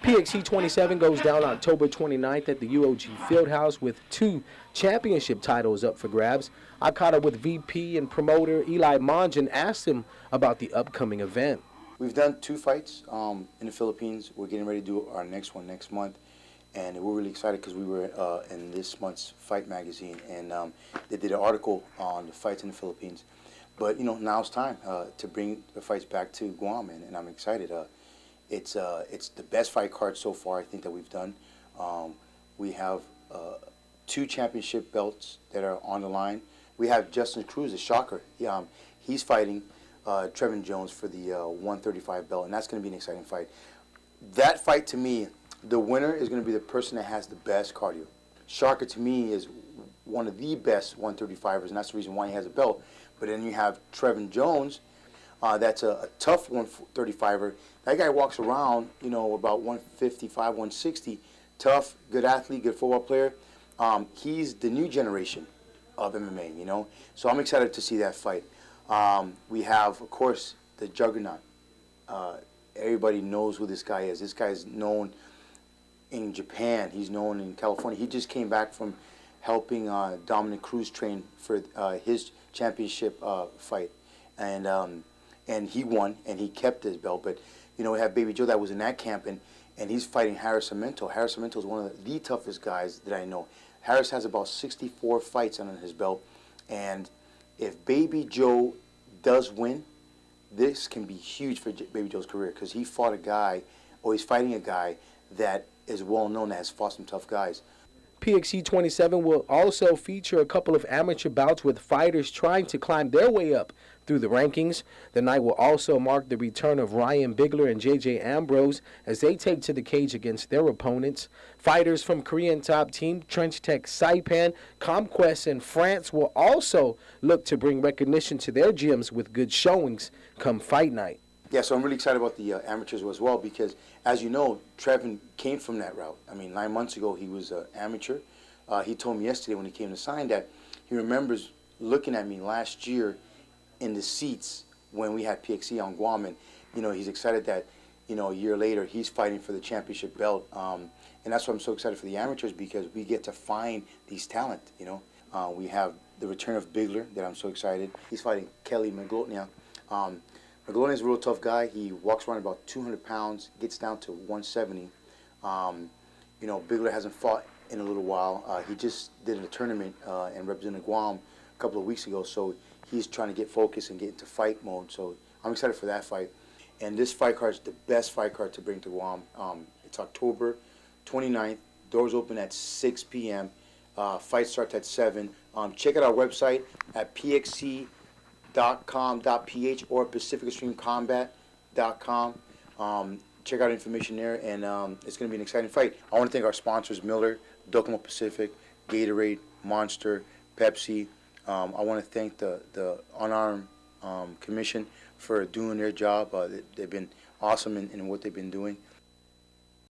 PXC 27 goes down October 29th at the U.O.G Field House with 2 championship titles up for grabs. I caught up with VP and promoter Eli Monge and asked him about the upcoming event. We've done 2 fights in the Philippines. We're getting ready to do our next one next month. And we're really excited because we were in this month's Fight magazine, and they did an article on the fights in the Philippines. But, you know, now it's time to bring the fights back to Guam, and I'm excited. It's the best fight card so far, I think, that we've done. We have 2 championship belts that are on the line. We have Justin Cruz, a shocker. He's fighting Trevin Jones for the 135 belt, and that's going to be an exciting fight. That fight, to me, the winner is going to be the person that has the best cardio. Shocker, to me, is one of the best 135ers, and that's the reason why he has a belt. But then you have Trevin Jones. That's a tough 135er. That guy walks around, you know, about 155, 160. Tough, good athlete, good football player. He's the new generation of MMA, you know. So I'm excited to see that fight. We have, of course, the juggernaut. Everybody knows who this guy is. This guy is known in Japan. He's known in California. He just came back from helping Dominic Cruz train for his championship fight. And he won, and he kept his belt. But, you know, we have Baby Joe that was in that camp, and he's fighting Harris Cemento. Harris Cemento is one of the toughest guys that I know. Harris has about 64 fights under his belt, and if Baby Joe does win, this can be huge for Baby Joe's career, because he fought a guy, or he's fighting a guy that is well known, that has fought some tough guys. PXC 27 will also feature a couple of amateur bouts with fighters trying to climb their way up through the rankings. The night will also mark the return of Ryan Bigler and J.J. Ambrose as they take to the cage against their opponents. Fighters from Korean top team Trench Tech Saipan, Comquest, and France will also look to bring recognition to their gyms with good showings come fight night. Yeah, so I'm really excited about the amateurs as well, because, as you know, Trevin came from that route. I mean, 9 months ago, he was an amateur. He told me yesterday when he came to sign that he remembers looking at me last year in the seats when we had PXC on Guam, and, you know, he's excited that, you know, a year later, he's fighting for the championship belt. And that's why I'm so excited for the amateurs, because we get to find these talent, you know. We have the return of Bigler that I'm so excited. He's fighting Kelly Maglotnia. Maglotnia is a real tough guy. He walks around about 200 pounds, gets down to 170. You know, Bigler hasn't fought in a little while. He just did a tournament and represented Guam a couple of weeks ago, so he's trying to get focused and get into fight mode. So I'm excited for that fight. And this fight card is the best fight card to bring to Guam. It's October 29th. Doors open at 6 p.m. Fight starts at 7. Check out our website at PXC.com.ph or PacificExtremeCombat.com. Check out information there, and it's going to be an exciting fight. I want to thank our sponsors, Miller, Docomo Pacific, Gatorade, Monster, Pepsi. I want to thank the Unarmed Commission for doing their job. They've been awesome in what they've been doing.